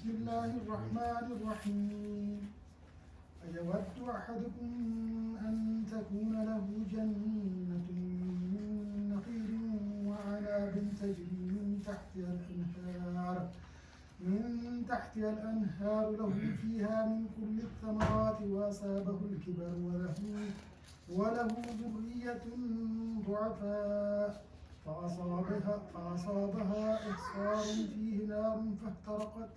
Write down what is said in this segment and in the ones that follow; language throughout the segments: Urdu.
بسم الله الرحمن الرحيم أيود أحدكم أن تكون له جنة من نخيل وعناب تجري من تحتها الأنهار له فيها من كل الثمرات وأصابه الكبر وله ذرية ضعفاء فأصابها إعصار فيه نار فاحترقت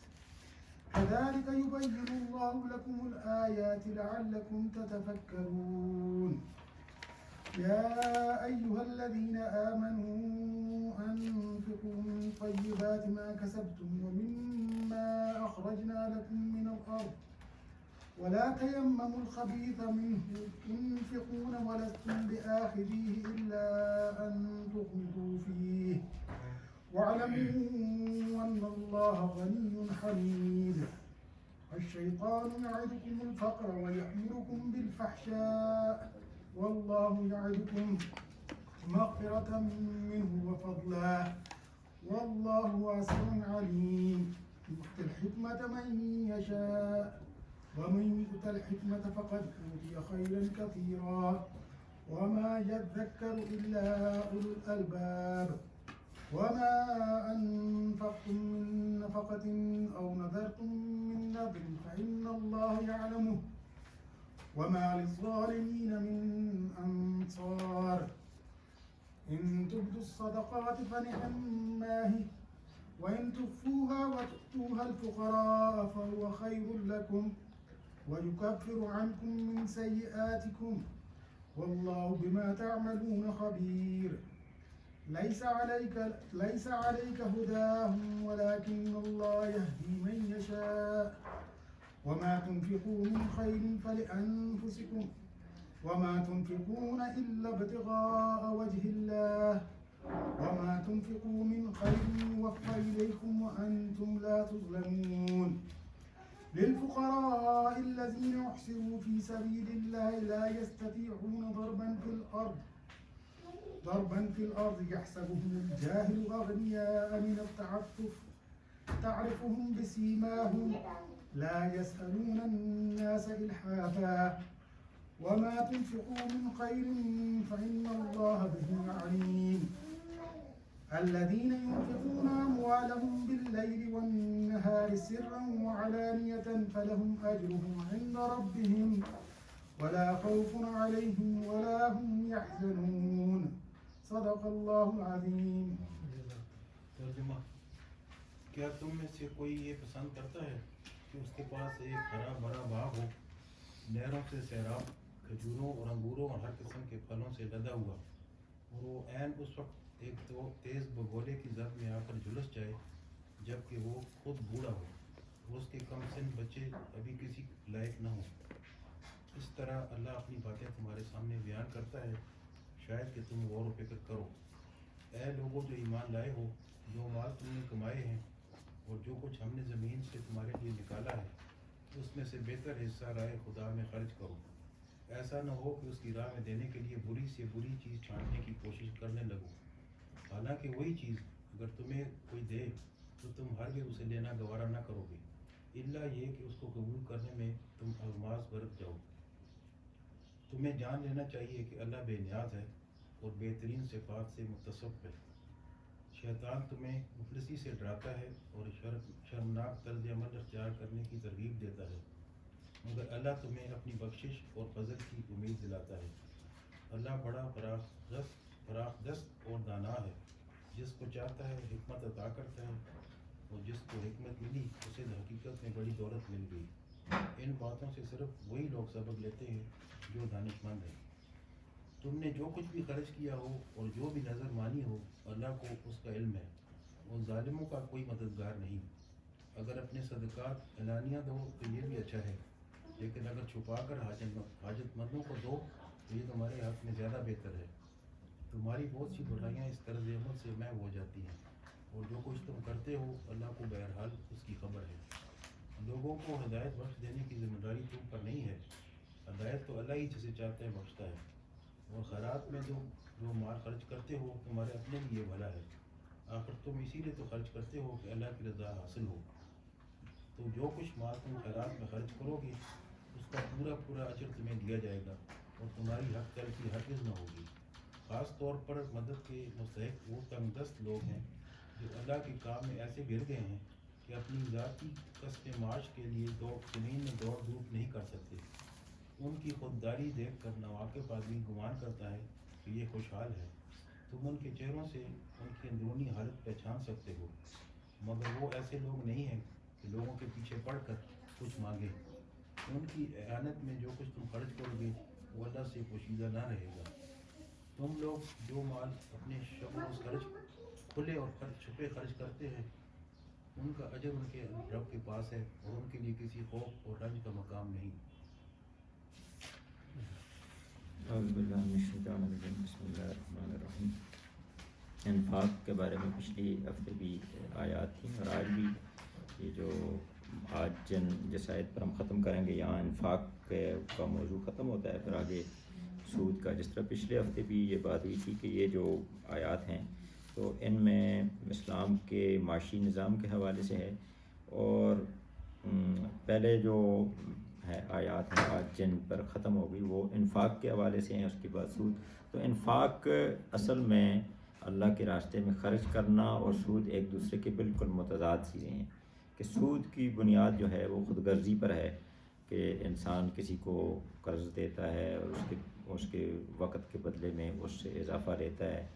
كذلك يبين الله لكم الآيات لعلكم تتفكرون يا أيها الذين آمنوا أنفقوا من طيبات ما كسبتم ومما أخرجنا لكم من الأرض ولا تيمموا الخبيث منه تنفقون ولستم بآخذيه إلا أن تغمضوا فيه واعلموا أن الله غني حميد الشيطان يعدكم الفقر ويأمركم بالفحشاء والله يعدكم مغفرة منه وفضلا والله واسع عليم يؤتي الحكمة من يشاء ومن يؤت الحكمة فقد أوتي خيرا كثيرا وما يذكر إلا أولو الألباب وما أنفقتم من نفقة أو نذرتم من نذر فإن الله يعلمه وما للظالمين من أنصار إن تبدوا الصدقات فنعما هي وإن تخفوها وتؤتوها الفقراء فهو خير لكم ويكفر عنكم من سيئاتكم والله بما تعملون خبير ليس عليك هداهم ولكن الله يهدي من يشاء وما تنفقوا من خير فلأنفسكم وما تنفقون إلا ابتغاء وجه الله وما تنفقوا من خير يوفى إليكم وأنتم لا تظلمون للفقراء الذين أحصروا في سبيل الله لا يستطيعون ضربا في الأرض يحسبهم الجاهل أغنياء من التعفف تعرفهم بسيماهم لا يسألون الناس إلحافا وما تنفقوا من خير فإن الله به عليم الذين ينفقون أموالهم بالليل والنهار سرا وعلانية فلهم أجرهم عند ربهم ولا خوف عليهم ولا هم يحزنون صدق الله العظيم. ترجمہ: کیا تم میں سے کوئی یہ پسند کرتا ہے کہ اس کے پاس ایک ہرا بھرا باغ ہو، نہروں سے سیراب، کھجوروں اور انگوروں اور ہر قسم کے پھلوں سے لدا ہوا، اور وہ عین اس وقت ایک تو تیز بگولے کی زد میں آ کر جھلس جائے جب کہ وہ خود بوڑھا ہو، اور اس کے کم سن بچے ابھی کسی لائق نہ ہوں؟ اس طرح اللہ اپنی باتیں تمہارے سامنے بیان کرتا ہے، شاید کہ تم غور و فکر کرو۔ اے لوگوں جو ایمان لائے ہو، جو مال تم نے کمائے ہیں اور جو کچھ ہم نے زمین سے تمہارے لیے نکالا ہے، اس میں سے بہتر حصہ راہ خدا میں خرچ کرو۔ ایسا نہ ہو کہ اس کی راہ میں دینے کے لیے بری سے بری چیز چھانٹنے کی کوشش کرنے لگو، حالانکہ وہی چیز اگر تمہیں کوئی دے تو تم ہرگز اسے لینا گوارا نہ کرو گے، الا یہ کہ اس کو قبول کرنے میں تم الغاز برت جاؤ۔ تمہیں جان لینا چاہیے کہ اللہ بے نیاز ہے اور بہترین صفات سے متصف ہے۔ شیطان تمہیں مفلسی سے ڈراتا ہے اور شرمناک طرز عمل اختیار کرنے کی ترغیب دیتا ہے، مگر اللہ تمہیں اپنی بخشش اور فضل کی امید دلاتا ہے۔ اللہ بڑا فراخ دست اور دانا ہے، جس کو چاہتا ہے حکمت عطا کرتا ہے، اور جس کو حکمت ملی اسے حقیقت میں بڑی دولت مل گئی۔ ان باتوں سے صرف وہی لوگ سبق لیتے ہیں جو دانش مند ہیں۔ تم نے جو کچھ بھی خرچ کیا ہو اور جو بھی نظر مانی ہو، اللہ کو اس کا علم ہے، اور ظالموں کا کوئی مددگار نہیں۔ اگر اپنے صدقات اعلانیہ دو تو یہ بھی اچھا ہے، لیکن اگر چھپا کر حاجت مندوں کو دو تو یہ تمہارے حق میں زیادہ بہتر ہے۔ تمہاری بہت سی برائیاں اس طرز عمل سے محو ہو جاتی ہیں، اور جو کچھ تم کرتے ہو اللہ کو بہرحال اس کی خبر ہے۔ لوگوں کو ہدایت بخش دینے کی ذمہ داری تم پر نہیں ہے، ہدایت تو اللہ ہی جسے چاہتا ہے بخشتا ہے، اور خیرات میں جو مال خرچ کرتے ہو تمہارے اپنے لیے بھلا ہے، آخر تم اسی لیے تو خرچ کرتے ہو کہ اللہ کی رضا حاصل ہو۔ تو جو کچھ مال تم خیرات میں خرچ کرو گے اس کا پورا پورا اجر تمہیں دیا جائے گا اور تمہاری حق تلفی ہرگز نہ ہوگی۔ خاص طور پر مدد کے مستحق وہ تنگ دست لوگ ہیں جو اللہ کے کام میں ایسے گر گئے ہیں کہ اپنی ذاتی کسب معاش کے لیے زمین میں دوڑ دھوپ نہیں کر سکتے۔ ان کی خودداری دیکھ کر ناواقف آدمی گمان کرتا ہے کہ یہ خوشحال ہے۔ تم ان کے چہروں سے ان کی اندرونی حالت پہچان سکتے ہو، مگر وہ ایسے لوگ نہیں ہیں کہ لوگوں کے پیچھے پڑ کر کچھ مانگے۔ ان کی اعانت میں جو کچھ تم خرچ کرو گے وہ اللہ سے پوشیدہ نہ رہے گا۔ تم لوگ جو مال اپنے شب و روز خرچ کھلے اور چھپے خرچ کرتے ہیں ان کا اجر ان کے رب کے پاس ہے اور ان کے لیے کسی خوف اور رنج کا مقام نہیں۔ اعوذ باللہ من الشیطان الرجیم، بسم اللہ الرحمن الرحیم۔ انفاق کے بارے میں پچھلی ہفتے بھی آیات تھیں اور آج بھی یہ جو آج جس آیت پر ہم ختم کریں گے یہاں انفاق کا موضوع ختم ہوتا ہے، پھر آگے سود کا، جس طرح پچھلے ہفتے بھی یہ بات ہوئی تھی کہ یہ جو آیات ہیں تو ان میں اسلام کے معاشی نظام کے حوالے سے ہے، اور پہلے جو ہے آیات ہیں آج جن پر ختم ہو گئی وہ انفاق کے حوالے سے ہیں، اس کے بعد سود۔ تو انفاق اصل میں اللہ کے راستے میں خرچ کرنا اور سود ایک دوسرے کے بالکل متضاد چیزیں ہیں، کہ سود کی بنیاد جو ہے وہ خود غرضی پر ہے کہ انسان کسی کو قرض دیتا ہے اور اس کے وقت کے بدلے میں اس سے اضافہ لیتا ہے،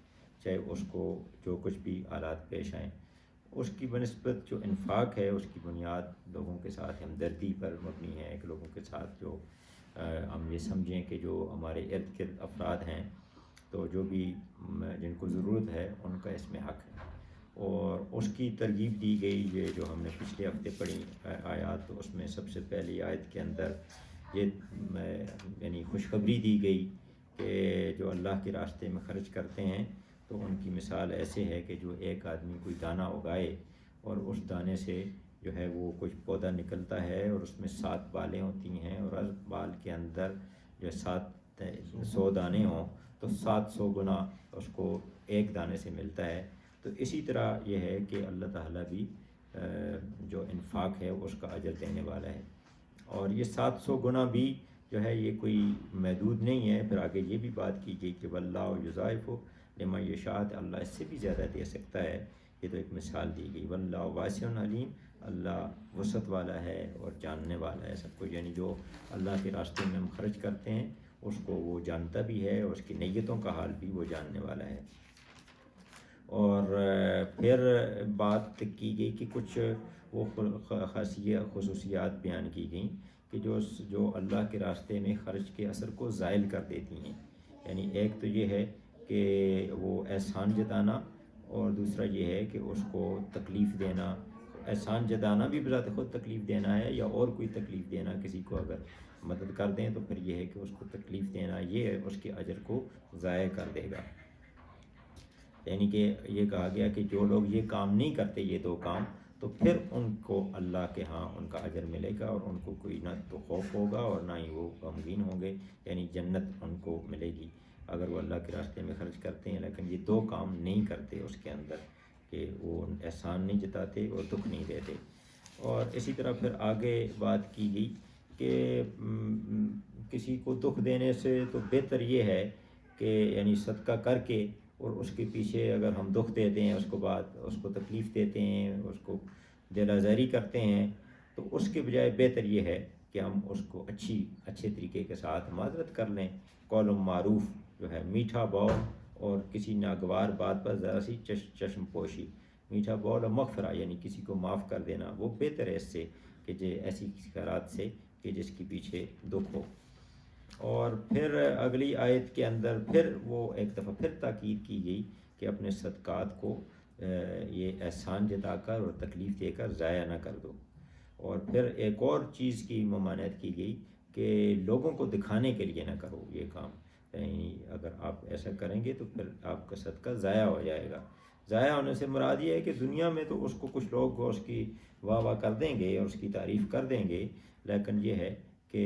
چاہے اس کو جو کچھ بھی آلات پیش آئیں۔ اس کی بنسبت جو انفاق ہے اس کی بنیاد لوگوں کے ساتھ ہمدردی پر مبنی ہے، کہ لوگوں کے ساتھ جو ہم یہ سمجھیں کہ جو ہمارے ارد گرد افراد ہیں تو جو بھی جن کو ضرورت ہے ان کا اس میں حق ہے، اور اس کی ترغیب دی گئی۔ یہ جو ہم نے پچھلے ہفتے پڑھی آیات، تو اس میں سب سے پہلی آیت کے اندر یہ یعنی خوشخبری دی گئی کہ جو اللہ کے راستے میں خرچ کرتے ہیں تو ان کی مثال ایسے ہے کہ جو ایک آدمی کوئی دانہ اگائے اور اس دانے سے جو ہے وہ کچھ پودا نکلتا ہے اور اس میں 7 بالیں ہوتی ہیں، اور ہر بال کے اندر جو 100 دانے ہوں تو 700 گنا اس کو ایک دانے سے ملتا ہے۔ تو اسی طرح یہ ہے کہ اللہ تعالیٰ بھی جو انفاق ہے اس کا اجر دینے والا ہے، اور یہ 700 گنا بھی جو ہے یہ کوئی محدود نہیں ہے۔ پھر آگے یہ بھی بات کی گئی کہ واللہ یضاعف لمن یشاء، اللہ اس سے بھی زیادہ دے سکتا ہے۔ یہ تو ایک مثال دی گئی، واللہ واسع علیم، اللہ وسعت والا ہے اور جاننے والا ہے سب کچھ، یعنی جو اللہ کے راستے میں ہم خرچ کرتے ہیں اس کو وہ جانتا بھی ہے اور اس کی نیتوں کا حال بھی وہ جاننے والا ہے۔ اور پھر بات کی گئی کہ کچھ وہ خصوصیات بیان کی گئیں کہ جو اللہ کے راستے میں خرچ کے اثر کو زائل کر دیتی ہیں، یعنی ایک تو یہ ہے کہ وہ احسان جتانا، اور دوسرا یہ ہے کہ اس کو تکلیف دینا۔ احسان جتانا بھی بذات خود تکلیف دینا ہے، یا اور کوئی تکلیف دینا، کسی کو اگر مدد کر دیں تو پھر یہ ہے کہ اس کو تکلیف دینا، یہ اس کے اجر کو ضائع کر دے گا۔ یعنی کہ یہ کہا گیا کہ جو لوگ یہ کام نہیں کرتے، یہ 2 کام، تو پھر ان کو اللہ کے ہاں ان کا اجر ملے گا، اور ان کو کوئی نہ تو خوف ہوگا اور نہ ہی وہ غمگین ہوں گے، یعنی جنت ان کو ملے گی اگر وہ اللہ کے راستے میں خرچ کرتے ہیں۔ لیکن یہ 2 کام نہیں کرتے اس کے اندر، کہ وہ احسان نہیں جتاتے اور دکھ نہیں دیتے۔ اور اسی طرح پھر آگے بات کی گئی کہ کسی کو دکھ دینے سے تو بہتر یہ ہے کہ یعنی صدقہ کر کے، اور اس کے پیچھے اگر ہم دکھ دیتے ہیں، اس کو اس کو تکلیف دیتے ہیں، اس کو دل آزاری کرتے ہیں، تو اس کے بجائے بہتر یہ ہے کہ ہم اس کو اچھے طریقے کے ساتھ معذرت کر لیں۔ قول معروف جو ہے میٹھا بول، اور کسی ناگوار بات پر ذرا سی چشم پوشی، میٹھا بول اور مغفرہ، یعنی کسی کو معاف کر دینا، وہ بہتر ہے اس سے کہ ایسی خیرات سے کہ جس کے پیچھے دکھ ہو۔ اور پھر اگلی آیت کے اندر پھر وہ ایک دفعہ پھر تاکید کی گئی کہ اپنے صدقات کو یہ احسان جتا کر اور تکلیف دے کر ضائع نہ کر دو۔ اور پھر ایک اور چیز کی ممانعت کی گئی کہ لوگوں کو دکھانے کے لیے نہ کرو یہ کام، یعنی اگر آپ ایسا کریں گے تو پھر آپ کا صدقہ ضائع ہو جائے گا۔ ضائع ہونے سے مراد یہ ہے کہ دنیا میں تو اس کو کچھ لوگ اس کی واہ واہ کر دیں گے اور اس کی تعریف کر دیں گے، لیکن یہ ہے کہ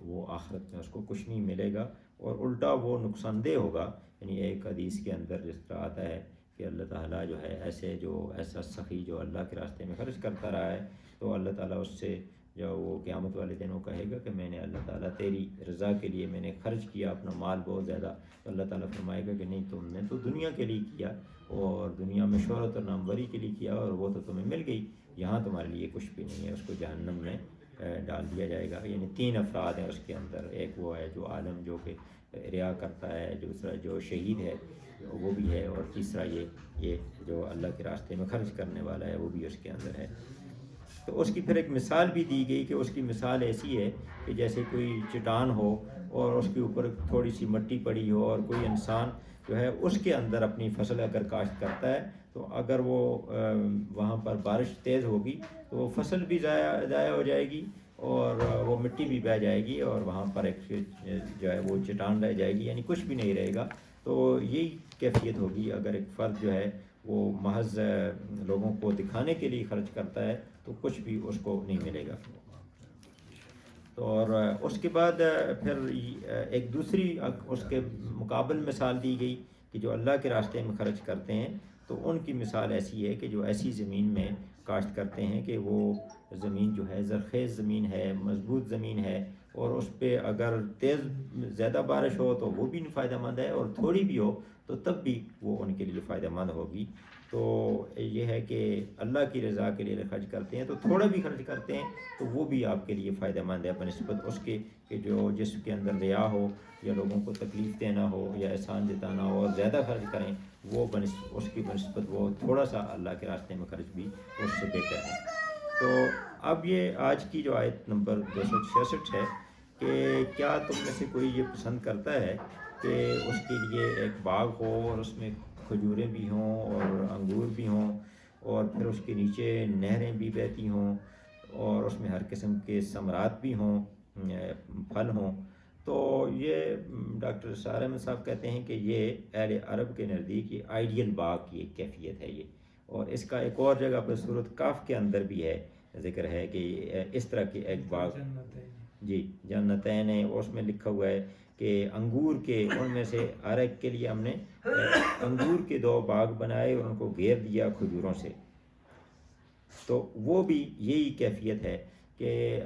وہ آخرت میں اس کو کچھ نہیں ملے گا، اور الٹا وہ نقصان دہ ہوگا۔ یعنی ایک حدیث کے اندر جس طرح آتا ہے کہ اللہ تعالیٰ جو ہے ایسا سخی جو اللہ کے راستے میں خرچ کرتا رہا ہے تو اللہ تعالیٰ اس سے جو وہ قیامت والے دن وہ کہے گا کہ میں نے اللہ تعالیٰ تیری رضا کے لیے میں نے خرچ کیا اپنا مال بہت زیادہ، تو اللہ تعالیٰ فرمائے گا کہ نہیں، تم نے تو دنیا کے لیے کیا اور دنیا میں شہرت اور ناموری کے لیے کیا اور وہ تو تمہیں مل گئی، یہاں تمہارے لیے کچھ بھی نہیں ہے، اس کو جہنم میں ڈال دیا جائے گا۔ یعنی 3 افراد ہیں اس کے اندر، ایک وہ ہے جو عالم جو کہ ریا کرتا ہے، دوسرا جو شہید ہے وہ بھی ہے، اور تیسرا یہ جو اللہ کے راستے میں خرچ کرنے والا ہے وہ بھی اس کے اندر ہے۔ تو اس کی پھر ایک مثال بھی دی گئی کہ اس کی مثال ایسی ہے کہ جیسے کوئی چٹان ہو اور اس کے اوپر تھوڑی سی مٹی پڑی ہو، اور کوئی انسان جو ہے اس کے اندر اپنی فصل اگر کاشت کرتا ہے تو اگر وہ وہاں پر بارش تیز ہوگی تو وہ فصل بھی ضائع ہو جائے گی اور وہ مٹی بھی بہہ جائے گی اور وہاں پر ایک جو ہے وہ چٹان رہ جائے گی، یعنی کچھ بھی نہیں رہے گا۔ تو یہی کیفیت ہوگی اگر ایک فرد جو ہے وہ محض لوگوں کو دکھانے کے لیے خرچ کرتا ہے تو کچھ بھی اس کو نہیں ملے گا۔ اور اس کے بعد پھر ایک دوسری اس کے مقابل مثال دی گئی کہ جو اللہ کے راستے میں خرچ کرتے ہیں تو ان کی مثال ایسی ہے کہ جو ایسی زمین میں کاشت کرتے ہیں کہ وہ زمین جو ہے زرخیز زمین ہے، مضبوط زمین ہے، اور اس پہ اگر زیادہ بارش ہو تو وہ بھی فائدہ مند ہے، اور تھوڑی بھی ہو تو تب بھی وہ ان کے لیے فائدہ مند ہوگی۔ تو یہ ہے کہ اللہ کی رضا کے لیے خرچ کرتے ہیں تو تھوڑا بھی خرچ کرتے ہیں تو وہ بھی آپ کے لیے فائدہ مند ہے بنسبت اس کے کہ جو جس کے اندر ریا ہو یا لوگوں کو تکلیف دینا ہو یا احسان جتانا ہو اور زیادہ خرچ کریں، وہ اس کی بنسبت وہ تھوڑا سا اللہ کے راستے میں خرچ بھی اس سے بہتر ہے۔ تو اب یہ آج کی جو آیت نمبر 266 ہے کہ کیا تم میں سے کوئی یہ پسند کرتا ہے کہ اس کے لیے ایک باغ ہو اور اس میں کھجوریں بھی ہوں اور انگور بھی ہوں اور پھر اس کے نیچے نہریں بھی بہتی ہوں اور اس میں ہر قسم کے ثمرات بھی ہوں، پھل ہوں۔ تو یہ ڈاکٹر سار احمد صاحب کہتے ہیں کہ یہ اہل عرب کے نزدیک یہ آئیڈیل باغ کی ایک کیفیت ہے یہ، اور اس کا ایک اور جگہ پر سورۃ کاف کے اندر بھی ہے ذکر ہے کہ اس طرح کے ایک باغ جی جنتین ہیں، اور اس میں لکھا ہوا ہے کہ انگور کے ان میں سے ہر ایک کے لیے ہم نے انگور کے 2 باغ بنائے اور ان کو گھیر دیا کھجوروں سے۔ تو وہ بھی یہی کیفیت ہے کہ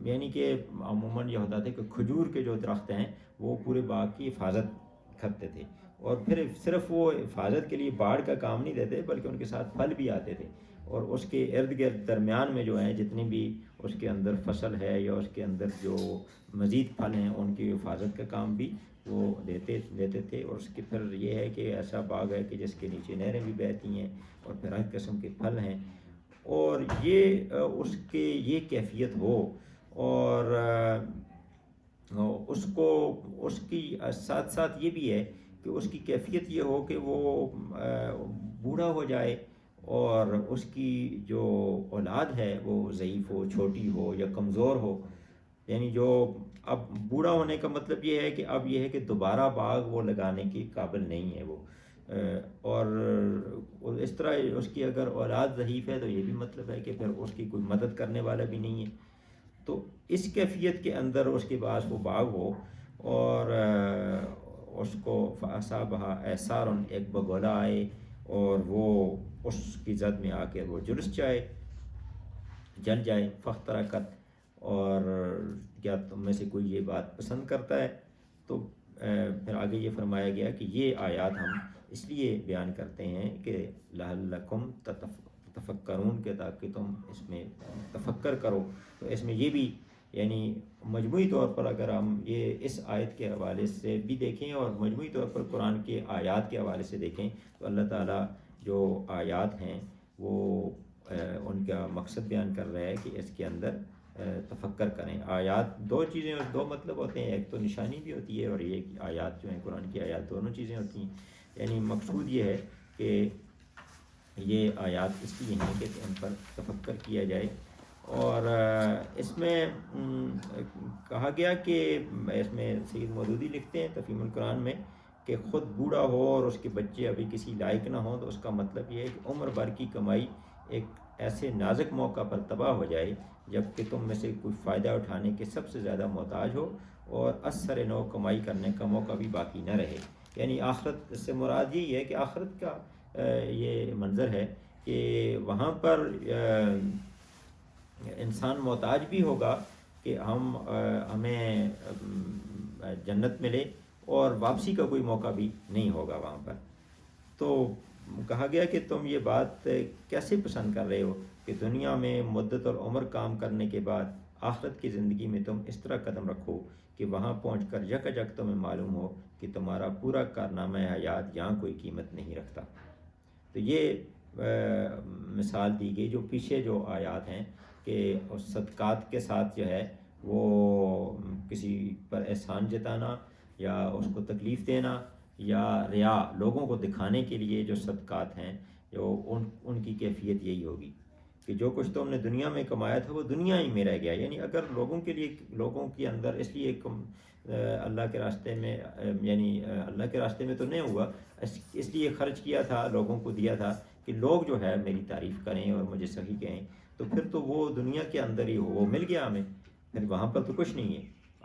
یعنی کہ عموماً یہ ہوتا تھا کہ کھجور کے جو درخت ہیں وہ پورے باغ کی حفاظت کرتے تھے، اور پھر صرف وہ حفاظت کے لیے باڑ کا کام نہیں دیتے بلکہ ان کے ساتھ پھل بھی آتے تھے، اور اس کے ارد گرد درمیان میں جو ہیں جتنی بھی اس کے اندر فصل ہے یا اس کے اندر جو مزید پھل ہیں ان کی حفاظت کا کام بھی وہ دیتے تھے۔ اور اس کے پھر یہ ہے کہ ایسا باغ ہے کہ جس کے نیچے نہریں بھی بہتی ہیں اور پھر ہر قسم کے پھل ہیں، اور یہ اس کے یہ کیفیت ہو اور اس کی ساتھ ساتھ یہ بھی ہے کہ اس کی کیفیت یہ ہو کہ وہ بوڑھا ہو جائے اور اس کی جو اولاد ہے وہ ضعیف ہو، چھوٹی ہو یا کمزور ہو، یعنی جو اب بوڑھا ہونے کا مطلب یہ ہے کہ اب یہ ہے کہ دوبارہ باغ وہ لگانے کی قابل نہیں ہے وہ، اور اس طرح اس کی اگر اولاد ضعیف ہے تو یہ بھی مطلب ہے کہ پھر اس کی کوئی مدد کرنے والا بھی نہیں ہے۔ تو اس کیفیت کے اندر اس کے پاس وہ باغ ہو اور اس کو فاصابہ اعصار ایک بگولا آئے اور وہ اس کی زد میں آ کے وہ جلس جل جائے، فاخترقت، اور کیا تم میں سے کوئی یہ بات پسند کرتا ہے؟ تو پھر آگے یہ فرمایا گیا کہ یہ آیات ہم اس لیے بیان کرتے ہیں کہ لعلکم تفکرون، کہ تاکہ تم اس میں تفکر کرو۔ تو اس میں یہ بھی یعنی مجموعی طور پر اگر ہم یہ اس آیت کے حوالے سے بھی دیکھیں اور مجموعی طور پر قرآن کے آیات کے حوالے سے دیکھیں تو اللہ تعالیٰ جو آیات ہیں وہ ان کا مقصد بیان کر رہا ہے کہ اس کے اندر تفکر کریں۔ آیات 2 چیزیں اور 2 مطلب ہوتے ہیں، ایک تو نشانی بھی ہوتی ہے اور یہ کہ آیات جو ہیں قرآن کی آیات دونوں چیزیں ہوتی ہیں، یعنی مقصود یہ ہے کہ یہ آیات اس لیے ہیں کہ ان پر تفکر کیا جائے۔ اور اس میں کہا گیا کہ اس میں سید مودودی لکھتے ہیں تفہیم القرآن میں کہ خود بوڑھا ہو اور اس کے بچے ابھی کسی لائق نہ ہوں تو اس کا مطلب یہ ہے کہ عمر بھر کی کمائی ایک ایسے نازک موقع پر تباہ ہو جائے جب کہ تم میں سے کوئی فائدہ اٹھانے کے سب سے زیادہ محتاج ہو اور اثر نو کمائی کرنے کا موقع بھی باقی نہ رہے۔ یعنی آخرت سے مراد یہی ہے کہ آخرت کا یہ منظر ہے کہ وہاں پر انسان محتاج بھی ہوگا کہ ہمیں جنت ملے، اور واپسی کا کوئی موقع بھی نہیں ہوگا وہاں پر۔ تو کہا گیا کہ تم یہ بات کیسے پسند کر رہے ہو کہ دنیا میں مدت اور عمر کام کرنے کے بعد آخرت کی زندگی میں تم اس طرح قدم رکھو کہ وہاں پہنچ کر یکجک تمہیں معلوم ہو کہ تمہارا پورا کارنامہ حیات یہاں کوئی قیمت نہیں رکھتا۔ تو یہ مثال دی گئی جو پیچھے جو آیات ہیں کہ صدقات کے ساتھ جو ہے وہ کسی پر احسان جتانا یا اس کو تکلیف دینا یا ریا، لوگوں کو دکھانے کے لیے جو صدقات ہیں، جو ان کی کیفیت یہی ہوگی کہ جو کچھ تم نے دنیا میں کمایا تھا وہ دنیا ہی میں رہ گیا۔ یعنی اگر لوگوں کے لیے، لوگوں کے اندر اس لیے اللہ کے راستے میں، یعنی اللہ کے راستے میں تو نہیں ہوا، اس لیے خرچ کیا تھا، لوگوں کو دیا تھا کہ لوگ جو ہے میری تعریف کریں اور مجھے صحیح کہیں، تو پھر تو وہ دنیا کے اندر ہی وہ مل گیا ہمیں، پھر وہاں پر تو کچھ نہیں ہے۔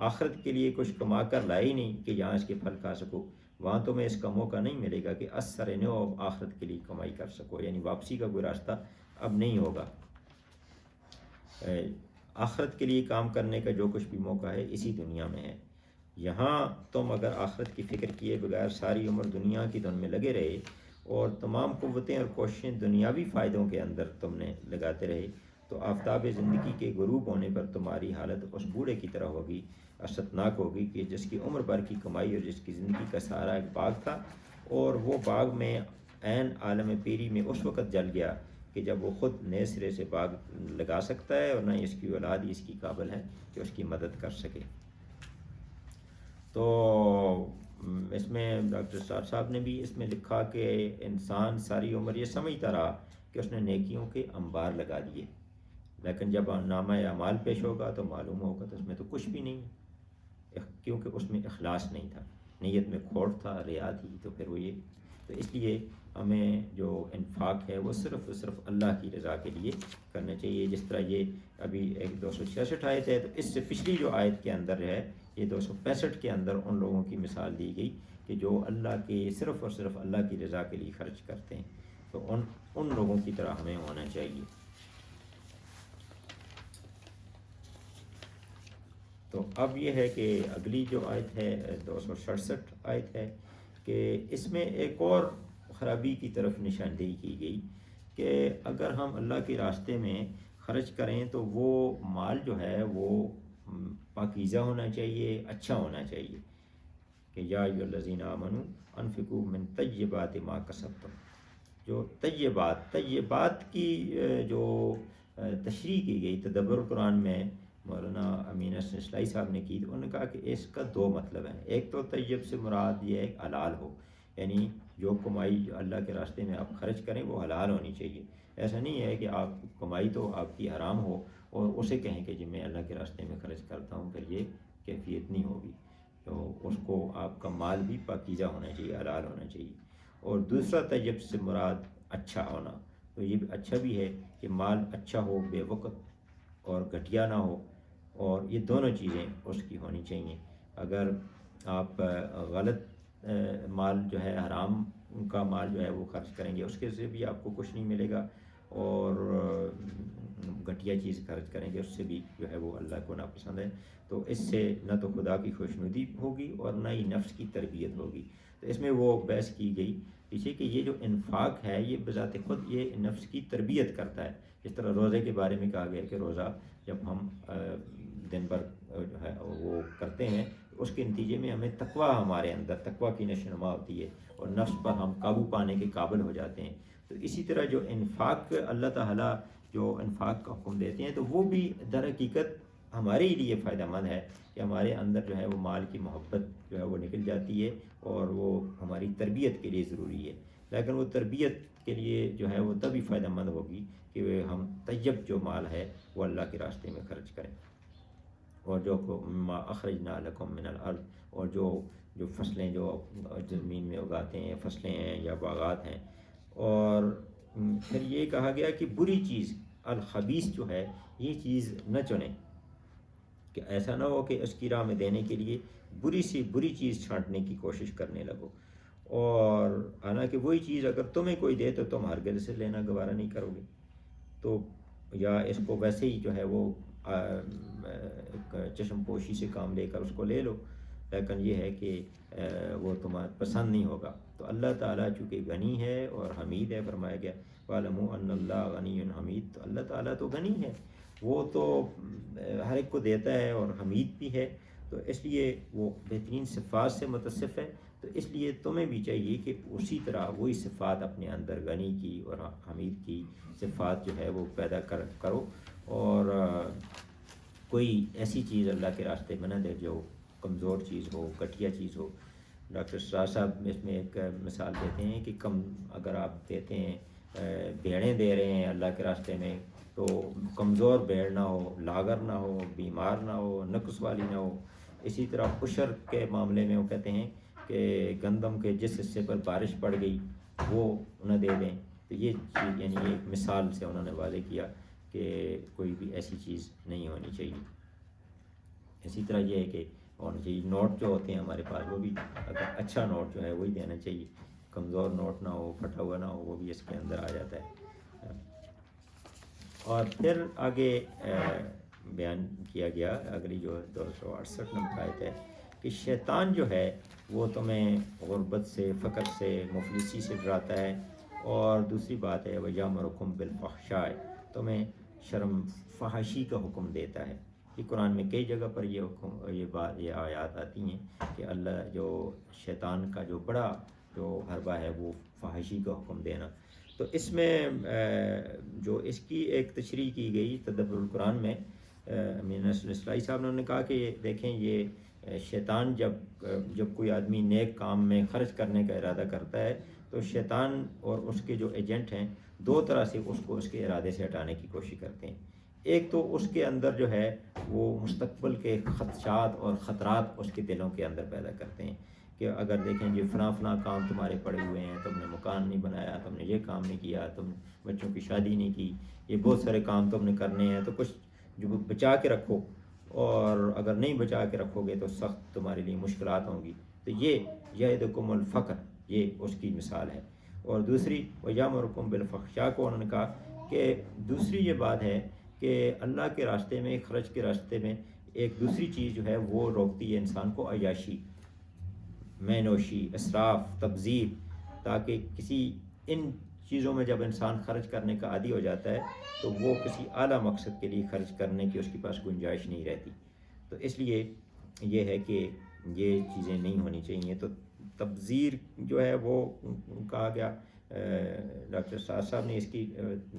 آخرت کے لیے کچھ کما کر لائے ہی نہیں کہ یہاں اس کے پھل کھا سکو، وہاں تمہیں اس کا موقع نہیں ملے گا کہ اثر نو اب آخرت کے لیے کمائی کر سکو، یعنی واپسی کا کوئی راستہ اب نہیں ہوگا۔ آخرت کے لیے کام کرنے کا جو کچھ بھی موقع ہے اسی دنیا میں ہے۔ یہاں تم اگر آخرت کی فکر کیے بغیر ساری عمر دنیا کی دھن میں لگے رہے اور تمام قوتیں اور کوششیں دنیاوی فائدوں کے اندر تم نے لگاتے رہے، تو آفتاب زندگی کے غروب ہونے پر تمہاری حالت اس بوڑھے کی طرح ہوگی، اسدناک ہوگی کہ جس کی عمر بھر کی کمائی اور جس کی زندگی کا سہارا ایک باغ تھا، اور وہ باغ میں عین عالم پیری میں اس وقت جل گیا کہ جب وہ خود نئے سرے سے باغ لگا سکتا ہے، اور نہ ہی اس کی اولاد ہی اس کی قابل ہے کہ اس کی مدد کر سکے۔ تو اس میں ڈاکٹر صاحب نے بھی اس میں لکھا کہ انسان ساری عمر یہ سمجھتا رہا کہ اس نے نیکیوں کے انبار لگا دیے، لیکن جب نامہ اعمال پیش ہوگا تو معلوم ہوگا تو اس میں تو کچھ بھی نہیں ہے، کیونکہ اس میں اخلاص نہیں تھا، نیت میں کھوٹ تھا، ریا تھی، تو پھر وہ یہ، تو اس لیے ہمیں جو انفاق ہے وہ صرف اللہ کی رضا کے لیے کرنا چاہیے۔ جس طرح یہ ابھی 266 آیت ہے، تو اس سے پچھلی جو آیت کے اندر ہے، یہ 265 کے اندر ان لوگوں کی مثال دی گئی کہ جو اللہ کے صرف اور صرف اللہ کی رضا کے لیے خرچ کرتے ہیں، تو ان لوگوں کی طرح ہمیں ہونا چاہیے۔ تو اب یہ ہے کہ اگلی جو آیت ہے 267 آیت ہے کہ اس میں ایک اور خرابی کی طرف نشاندہی کی گئی کہ اگر ہم اللہ کے راستے میں خرچ کریں تو وہ مال جو ہے وہ پاکیزہ ہونا چاہیے، اچھا ہونا چاہیے کہ یا ایھا الذین آمنوا انفقوا من طیبات ما کسبتم۔ جو طیبات کی جو تشریح کی گئی تدبر قرآن میں مولانا امین حسن اصلاحی صاحب نے کی، تو انہوں نے کہا کہ اس کا دو مطلب ہیں۔ ایک تو طیب سے مراد یہ ہے حلال ہو، یعنی جو کمائی اللہ کے راستے میں آپ خرچ کریں وہ حلال ہونی چاہیے۔ ایسا نہیں ہے کہ آپ کمائی تو آپ کی حرام ہو اور اسے کہیں کہ جی میں اللہ کے راستے میں خرچ کرتا ہوں، پھر یہ کیفیت نہیں ہوگی۔ تو اس کو آپ کا مال بھی پاکیزہ ہونا چاہیے، حلال ہونا چاہیے۔ اور دوسرا طیب سے مراد اچھا ہونا، تو یہ بھی اچھا بھی ہے کہ مال اچھا ہو، بے وقت اور گھٹیا نہ ہو، اور یہ دونوں چیزیں اس کی ہونی چاہیے۔ اگر آپ غلط مال جو ہے، حرام کا مال جو ہے وہ خرچ کریں گے، اس کے سے بھی آپ کو کچھ نہیں ملے گا، اور گھٹیا چیز خرچ کریں گے اس سے بھی جو ہے وہ اللہ کو ناپسند ہے۔ تو اس سے نہ تو خدا کی خوشنودی ہوگی اور نہ ہی نفس کی تربیت ہوگی۔ تو اس میں وہ بحث کی گئی پیچھے کہ یہ جو انفاق ہے یہ بذات خود یہ نفس کی تربیت کرتا ہے۔ جس طرح روزے کے بارے میں کہا گیا کہ روزہ جب ہم دن بھر جو ہے وہ کرتے ہیں، اس کے نتیجے میں ہمیں تقویٰ، ہمارے اندر تقویٰ کی نشوونما ہوتی ہے اور نفس پر ہم قابو پانے کے قابل ہو جاتے ہیں۔ تو اسی طرح جو انفاق اللہ تعالیٰ جو انفاق کا حکم دیتے ہیں، تو وہ بھی در حقیقت ہمارے لیے فائدہ مند ہے کہ ہمارے اندر جو ہے وہ مال کی محبت جو ہے وہ نکل جاتی ہے، اور وہ ہماری تربیت کے لیے ضروری ہے۔ لیکن وہ تربیت کے لیے جو ہے وہ تبھی فائدہ مند ہوگی کہ ہم طیب جو مال ہے وہ اللہ کے راستے میں خرچ کریں، اور جو ما اخرجنا لکم من الارض، اور جو فصلیں جو زمین میں اگاتے ہیں، فصلیں ہیں یا باغات ہیں۔ اور پھر یہ کہا گیا کہ بری چیز الخبیث جو ہے یہ چیز نہ چنیں، کہ ایسا نہ ہو کہ اس کی راہ میں دینے کے لیے بری سی بری چیز چھانٹنے کی کوشش کرنے لگو۔ اور حالانکہ وہی چیز اگر تمہیں کوئی دے تو تم ہرگز سے لینا گوارا نہیں کرو گے، تو یا اس کو ویسے ہی جو ہے وہ چشم پوشی سے کام لے کر اس کو لے لو، لیکن یہ ہے کہ وہ تمہیں پسند نہیں ہوگا۔ تو اللہ تعالیٰ چونکہ غنی ہے اور حمید ہے، فرمایا گیا وَاعْلَمُوا أَنَّ اللَّهَ غَنِيٌّ حَمِيدٌ، تو اللہ تعالیٰ تو غنی ہے، وہ تو ہر ایک کو دیتا ہے اور حمید بھی ہے، تو اس لیے وہ بہترین صفات سے متصف ہے۔ تو اس لیے تمہیں بھی چاہیے کہ اسی طرح وہی صفات اپنے اندر غنی کی اور حمید کی صفات جو ہے وہ پیدا کرو، اور کوئی ایسی چیز اللہ کے راستے میں نہ دے جو کمزور چیز ہو، گھٹیا چیز ہو۔ ڈاکٹر سراج صاحب اس میں ایک مثال دیتے ہیں کہ اگر آپ دیتے ہیں بھیڑیں دے رہے ہیں اللہ کے راستے میں، تو کمزور بھیڑ نہ ہو، لاغر نہ ہو، بیمار نہ ہو، نقص والی نہ ہو۔ اسی طرح عشر کے معاملے میں وہ کہتے ہیں کہ گندم کے جس حصے پر بارش پڑ گئی وہ انہیں دے دیں۔ تو یہ چیز یعنی ایک مثال سے انہوں نے واضح کیا کہ کوئی بھی ایسی چیز نہیں ہونی چاہیے۔ اسی طرح یہ ہے کہ ہونا چاہیے نوٹ جو ہوتے ہیں ہمارے پاس، وہ بھی اگر اچھا نوٹ جو ہے وہی دینا چاہیے، کمزور نوٹ نہ ہو، پھٹا ہوا نہ ہو، وہ بھی اس کے اندر آ جاتا ہے۔ اور پھر آگے بیان کیا گیا اگلی جو 268 نمبر آیت ہے کہ شیطان جو ہے وہ تمہیں غربت سے، فقر سے، مفلسی سے ڈراتا ہے، اور دوسری بات ہے وَيَأْمُرُكُمْ بِالْفَحْشَاءِ، تمہیں شرم فحاشی کا حکم دیتا ہے۔ یہ قرآن میں کئی جگہ پر یہ آیات آتی ہیں کہ اللہ جو شیطان کا جو بڑا جو حربہ ہے وہ فحاشی کا حکم دینا۔ تو اس میں جو اس کی ایک تشریح کی گئی تدبر القرآن میں، امین اسلائی صاحب نے کہا کہ دیکھیں یہ شیطان جب کوئی آدمی نیک کام میں خرچ کرنے کا ارادہ کرتا ہے تو شیطان اور اس کے جو ایجنٹ ہیں دو طرح سے اس کو اس کے ارادے سے ہٹانے کی کوشش کرتے ہیں۔ ایک تو اس کے اندر جو ہے وہ مستقبل کے خدشات اور خطرات اس کے دلوں کے اندر پیدا کرتے ہیں کہ اگر دیکھیں جی فلاں کام تمہارے پڑے ہوئے ہیں، تم نے مکان نہیں بنایا، تم نے یہ کام نہیں کیا، تم بچوں کی شادی نہیں کی، یہ بہت سارے کام تم نے کرنے ہیں، تو کچھ جو بچا کے رکھو، اور اگر نہیں بچا کے رکھو گے تو سخت تمہارے لیے مشکلات ہوں گی۔ تو یہ یعدکم الفقر، یہ اس کی مثال ہے۔ اور دوسری وَیَأْمُرُکُم بِالْفَحْشَاء کو انہوں نے کہا کہ دوسری یہ بات ہے کہ اللہ کے راستے میں، خرچ کے راستے میں ایک دوسری چیز جو ہے وہ روکتی ہے انسان کو، عیاشی، مینوشی، اسراف، تبذیر، تاکہ کسی ان چیزوں میں جب انسان خرچ کرنے کا عادی ہو جاتا ہے تو وہ کسی اعلیٰ مقصد کے لیے خرچ کرنے کی اس کے پاس گنجائش نہیں رہتی۔ تو اس لیے یہ ہے کہ یہ چیزیں نہیں ہونی چاہیے۔ تو تبذیر جو ہے وہ کہا گیا، ڈاکٹر سعد صاحب نے اس کی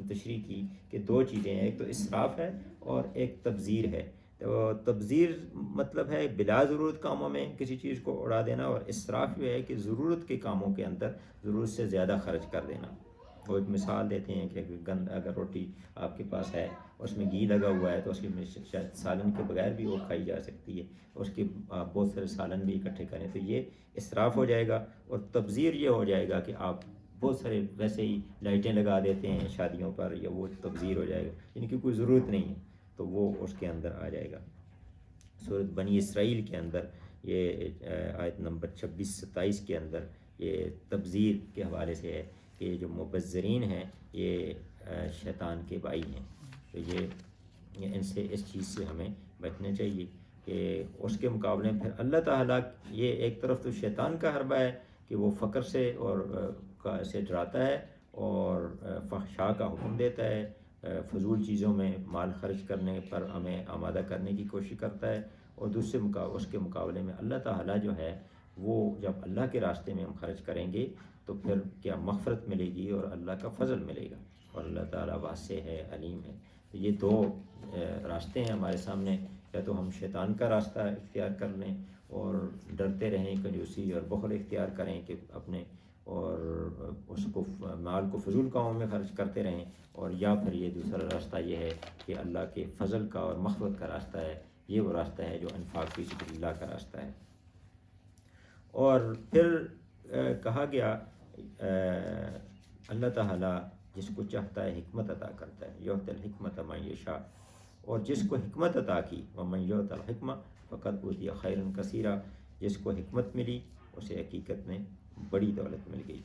تشریح کی کہ دو چیزیں ہیں، ایک تو اسراف ہے اور ایک تبذیر ہے۔ تو تبذیر مطلب ہے بلا ضرورت کاموں میں کسی چیز کو اڑا دینا، اور اسراف یہ ہے کہ ضرورت کے کاموں کے اندر ضرورت سے زیادہ خرچ کر دینا۔ وہ ایک مثال دیتے ہیں کہ اگر روٹی آپ کے پاس ہے اس میں گھی لگا ہوا ہے تو اس کی شاید سالن کے بغیر بھی وہ کھائی جا سکتی ہے، اس کے آپ بہت سارے سالن بھی اکٹھے کریں تو یہ اسراف ہو جائے گا۔ اور تبذیر یہ ہو جائے گا کہ آپ بہت سارے ویسے ہی لائٹیں لگا دیتے ہیں شادیوں پر، یا وہ تبذیر ہو جائے گا، یعنی کہ کوئی ضرورت نہیں ہے تو وہ اس کے اندر آ جائے گا۔ سورۃ بنی اسرائیل کے اندر یہ آیت نمبر 26-27 کے اندر یہ تبذیر کے حوالے سے ہے کہ جو مبذرین ہیں یہ شیطان کے بھائی ہیں۔ تو یہ ان سے اس چیز سے ہمیں بچنا چاہیے کہ اس کے مقابلے میں پھر اللہ تعالیٰ، یہ ایک طرف تو شیطان کا حربہ ہے کہ وہ فقر سے اور سے ڈراتا ہے اور فحشاء کا حکم دیتا ہے، فضول چیزوں میں مال خرچ کرنے پر ہمیں آمادہ کرنے کی کوشش کرتا ہے، اور دوسرے اس کے مقابلے میں اللہ تعالیٰ جو ہے وہ جب اللہ کے راستے میں ہم خرچ کریں گے تو پھر کیا مغفرت ملے گی اور اللہ کا فضل ملے گا، اور اللہ تعالیٰ واسع ہے، علیم ہے۔ تو یہ دو راستے ہیں ہمارے سامنے، یا تو ہم شیطان کا راستہ اختیار کر لیں اور ڈرتے رہیں، کنجوسی اور بخل اختیار کریں کہ اپنے اور اس کو مال کو فضول کاموں میں خرچ کرتے رہیں، اور یا پھر یہ دوسرا راستہ یہ ہے کہ اللہ کے فضل کا اور مغفرت کا راستہ ہے، یہ وہ راستہ ہے جو انفاق فی سبیل اللہ کا راستہ ہے۔ اور پھر کہا گیا اللہ تعالیٰ جس کو چاہتا ہے حکمت عطا کرتا ہے، یؤتی الحکمۃ من یشاء، اور جس کو حکمت عطا کی ومن یؤت الحکمہ فقد اوتی خیرا کثیرا، جس کو حکمت ملی اسے حقیقت میں بڑی دولت مل گئی۔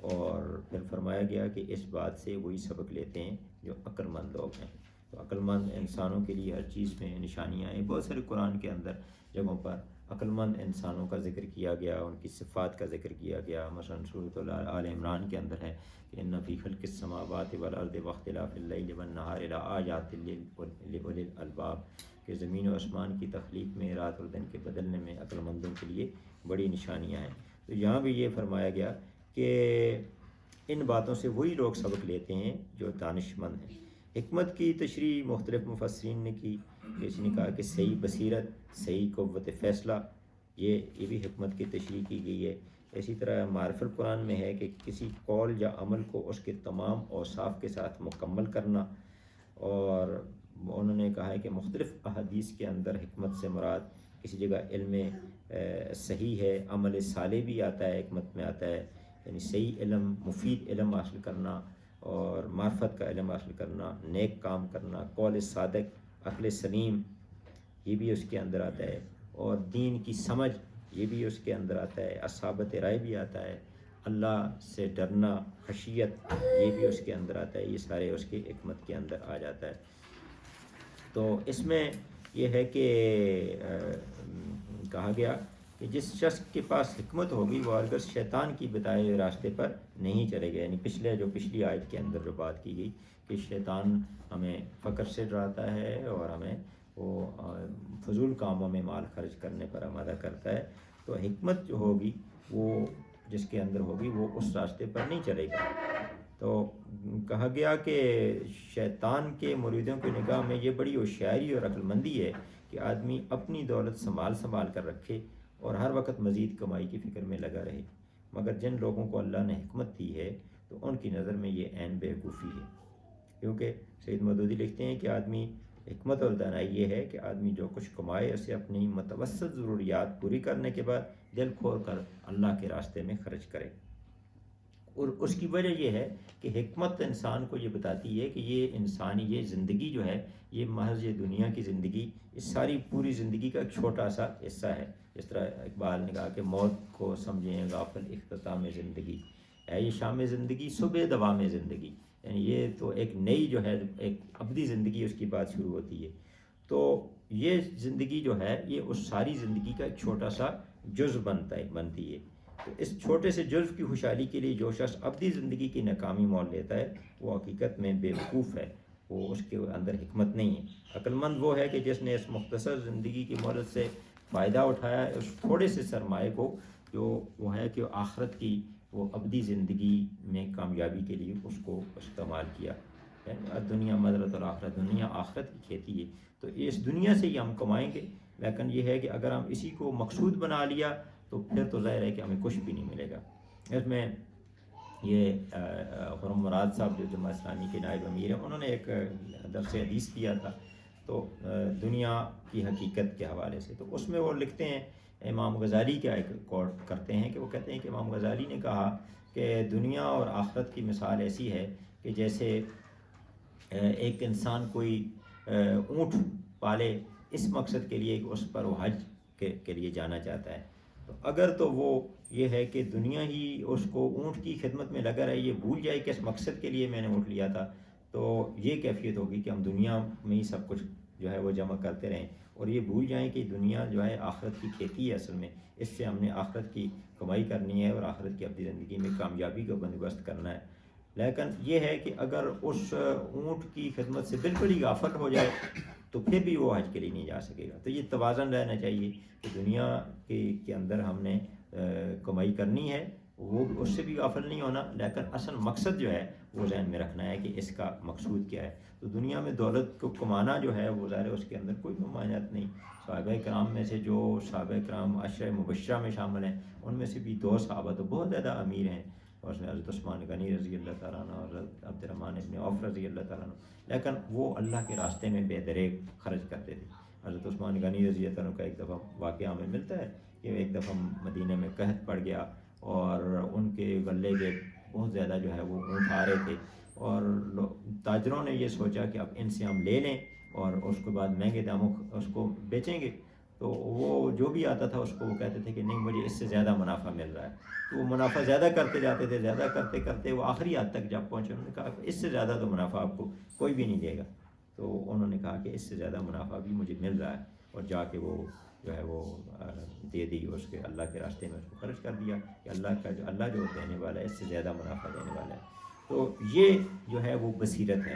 اور پھر فرمایا گیا کہ اس بات سے وہی سبق لیتے ہیں جو عقل مند لوگ ہیں۔ تو عقل مند انسانوں کے لیے ہر چیز میں نشانیاں ہیں، بہت سارے قرآن کے اندر جگہوں پر عقل مند انسانوں کا ذکر کیا گیا، ان کی صفات کا ذکر کیا گیا۔ مثلا سورۃ آل عمران کے اندر ہے کہ ان فی خلق السماوات والارض واختلاف اللیل والنہار لآیات لأولی الالباب، کہ زمین و آسمان کی تخلیق میں، رات اور دن کے بدلنے میں عقل مندوں کے لیے بڑی نشانیاں ہیں۔ تو یہاں بھی یہ فرمایا گیا کہ ان باتوں سے وہی لوگ سبق لیتے ہیں جو دانش مند ہیں۔ حکمت کی تشریح مختلف مفسرین نے کی، کسی نے کہا کہ صحیح بصیرت، صحیح قوت فیصلہ، یہ بھی حکمت کی تشریح کی گئی ہے۔ اسی طرح معرف القرآن میں ہے کہ کسی قول یا عمل کو اس کے تمام اوصاف کے ساتھ مکمل کرنا، اور انہوں نے کہا ہے کہ مختلف احادیث کے اندر حکمت سے مراد کسی جگہ علم صحیح ہے، عمل صالح بھی آتا ہے، حکمت میں آتا ہے یعنی صحیح علم، مفید علم حاصل کرنا اور معرفت کا علم حاصل کرنا، نیک کام کرنا، قول صادق، عقل سلیم، یہ بھی اس کے اندر آتا ہے، اور دین کی سمجھ یہ بھی اس کے اندر آتا ہے، اصابت رائے بھی آتا ہے، اللہ سے ڈرنا، خشیت، یہ بھی اس کے اندر آتا ہے، یہ سارے اس کی حکمت کے اندر آ جاتا ہے۔ تو اس میں یہ ہے کہ کہا گیا کہ جس شخص کے پاس حکمت ہوگی وہ ہرگز شیطان کی بتائے ہوئے راستے پر نہیں چلے گا، یعنی پچھلی آیت کے اندر جو بات کی گئی کہ شیطان ہمیں فقر سے ڈراتا ہے اور ہمیں وہ فضول کاموں میں مال خرچ کرنے پر آمادہ کرتا ہے، تو حکمت جو ہوگی وہ جس کے اندر ہوگی وہ اس راستے پر نہیں چلے گا۔ تو کہا گیا کہ شیطان کے مریدوں کی نگاہ میں یہ بڑی ہوشیاری اور عقل مندی ہے کہ آدمی اپنی دولت سنبھال کر رکھے اور ہر وقت مزید کمائی کی فکر میں لگا رہے، مگر جن لوگوں کو اللہ نے حکمت دی ہے تو ان کی نظر میں یہ عین بیوقوفی ہے، کیونکہ سید مودودی لکھتے ہیں کہ آدمی حکمت اور دانائی یہ ہے کہ آدمی جو کچھ کمائے اسے اپنی متوسط ضروریات پوری کرنے کے بعد دل کھول کر اللہ کے راستے میں خرچ کرے، اور اس کی وجہ یہ ہے کہ حکمت انسان کو یہ بتاتی ہے کہ یہ انسانی یہ زندگی جو ہے یہ محض یہ دنیا کی زندگی اس ساری پوری زندگی کا ایک چھوٹا سا حصہ ہے۔ جس طرح اقبال نے کہا کہ موت کو سمجھیں غافل اختتام زندگی ہے، یہ شام زندگی صبح دوام زندگی، یعنی یہ تو ایک نئی جو ہے ایک ابدی زندگی اس کی بات شروع ہوتی ہے۔ تو یہ زندگی جو ہے یہ اس ساری زندگی کا ایک چھوٹا سا جزء بنتی ہے۔ تو اس چھوٹے سے جزو کی خوشحالی کے لیے جو شخص ابدی زندگی کی ناکامی مول لیتا ہے وہ حقیقت میں بیوقوف ہے، وہ اس کے اندر حکمت نہیں ہے۔ عقل مند وہ ہے کہ جس نے اس مختصر زندگی کی مہلت سے فائدہ اٹھایا، اس تھوڑے سے سرمایہ کو جو وہ ہے کہ آخرت کی وہ ابدی زندگی میں کامیابی کے لیے اس کو استعمال کیا ہے۔ دنیا مدرت اور آخرت، دنیا آخرت کی کھیتی ہے، تو اس دنیا سے ہی ہم کمائیں گے، لیکن یہ ہے کہ اگر ہم اسی کو مقصود بنا لیا تو پھر تو ظاہر ہے کہ ہمیں کچھ بھی نہیں ملے گا۔ اس میں یہ خرم مراد صاحب جو جماعت اسلامی کے نائب امیر ہیں، انہوں نے ایک درس حدیث دیا تھا تو دنیا کی حقیقت کے حوالے سے، تو اس میں وہ لکھتے ہیں، امام غزالی کا ایک کوٹ کرتے ہیں کہ وہ کہتے ہیں کہ امام غزالی نے کہا کہ دنیا اور آخرت کی مثال ایسی ہے کہ جیسے ایک انسان کوئی اونٹ پالے اس مقصد کے لیے کہ اس پر وہ حج کے لیے جانا چاہتا ہے، تو اگر تو وہ یہ ہے کہ دنیا ہی اس کو اونٹ کی خدمت میں لگا رہے، یہ بھول جائے کہ اس مقصد کے لیے میں نے اونٹ لیا تھا، تو یہ کیفیت ہوگی کہ ہم دنیا میں ہی سب کچھ جو ہے وہ جمع کرتے رہیں، اور یہ بھول جائیں کہ دنیا جو ہے آخرت کی کھیتی ہے، اصل میں اس سے ہم نے آخرت کی کمائی کرنی ہے اور آخرت کی اپنی زندگی میں کامیابی کا بندوبست کرنا ہے۔ لیکن یہ ہے کہ اگر اس اونٹ کی خدمت سے بالکل ہی غافل ہو جائے تو پھر بھی وہ حج کے لیے نہیں جا سکے گا۔ تو یہ توازن رہنا چاہیے کہ دنیا کے اندر ہم نے کمائی کرنی ہے، وہ اس سے بھی غافل نہیں ہونا، لیکن اصل مقصد جو ہے وہ ذہن میں رکھنا ہے کہ اس کا مقصود کیا ہے۔ تو دنیا میں دولت کو کمانا جو ہے وہ ظاہر ہے اس کے اندر کوئی ممانعت نہیں۔ صحابہ کرام میں سے جو صحابہ کرام عشرہ مبشرہ میں شامل ہیں ان میں سے بھی 2 صحابہ تو بہت زیادہ امیر ہیں، اور اس میں حضرت عثمان غنی رضی اللہ تعالیٰ عنہ اور حضرت عبد الرحمن ابن عوف رضی اللہ تعالیٰ عنہ، لیکن وہ اللہ کے راستے میں بے دریغ خرچ کرتے تھے۔ حضرت عثمان غنی رضی اللہ عنہ کا ایک دفعہ واقعہ ہمیں ملتا ہے کہ ایک دفعہ مدینہ میں قحط پڑ گیا اور ان کے غلے کے بہت زیادہ جو ہے وہ اونٹ آ رہے تھے، اور تاجروں نے یہ سوچا کہ اب ان سے ہم لے لیں اور اس کے بعد مہنگے داموں اس کو بیچیں گے، تو وہ جو بھی آتا تھا اس کو وہ کہتے تھے کہ نہیں مجھے اس سے زیادہ منافع مل رہا ہے. تو وہ منافع زیادہ کرتے جاتے تھے, زیادہ کرتے کرتے وہ آخری حد تک جب پہنچے, انہوں نے کہا کہ اس سے زیادہ تو منافع آپ کو کوئی بھی نہیں دے گا. تو انہوں نے کہا کہ اس سے زیادہ منافع بھی مجھے مل رہا ہے, اور جا کے وہ جو ہے وہ دے دی, اس کے اللہ کے راستے میں اس کو خرچ کر دیا کہ اللہ جو دینے والا ہے اس سے زیادہ منافع دینے والا ہے. تو یہ جو ہے وہ بصیرت ہے.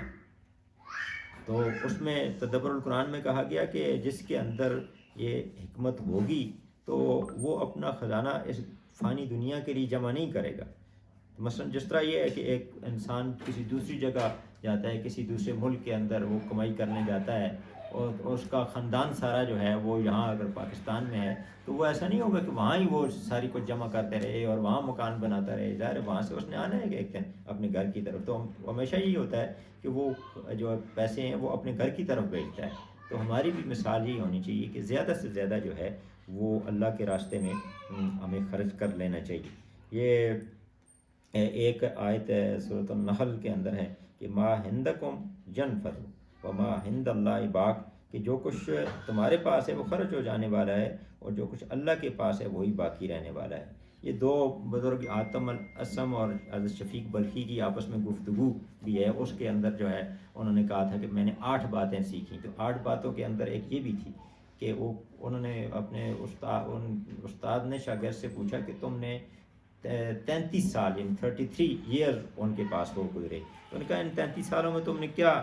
تو اس میں تدبر القرآن میں کہا گیا کہ جس کے اندر یہ حکمت ہوگی تو وہ اپنا خزانہ اس فانی دنیا کے لیے جمع نہیں کرے گا. مثلا جس طرح یہ ہے کہ ایک انسان کسی دوسری جگہ جاتا ہے, کسی دوسرے ملک کے اندر وہ کمائی کرنے جاتا ہے, اور اس کا خاندان سارا جو ہے وہ یہاں اگر پاکستان میں ہے تو وہ ایسا نہیں ہوگا کہ وہاں ہی وہ ساری کچھ جمع کرتے رہے اور وہاں مکان بناتا رہے. ظاہر ہے وہاں سے اس نے آنا ہے کہ ایک دن اپنے گھر کی طرف. تو ہمیشہ یہی ہوتا ہے کہ وہ جو پیسے ہیں وہ اپنے گھر کی طرف بھیجتا ہے. تو ہماری بھی مثال یہی ہونی چاہیے کہ زیادہ سے زیادہ جو ہے وہ اللہ کے راستے میں ہمیں خرچ کر لینا چاہیے. یہ ایک آیت سورۃ النحل کے اندر ہے کہ ما ہندکم ینفد وما ہند اللہ باق, کہ جو کچھ تمہارے پاس ہے وہ خرچ ہو جانے والا ہے, اور جو کچھ اللہ کے پاس ہے وہی باقی رہنے والا ہے. یہ دو بزرگ آتم الاسم اور حضرت شفیق بلخی کی آپس میں گفتگو بھی ہے. اس کے اندر جو ہے انہوں نے کہا تھا کہ میں نے 8 باتیں سیکھیں. تو 8 باتوں کے اندر ایک یہ بھی تھی کہ انہوں نے اپنے استاد نے شاگرد سے پوچھا کہ تم نے 33 سال یعنی 33 ایئر ان کے پاس وہ گزرے, تو انہوں نے کہا ان 33 سالوں میں تم نے کیا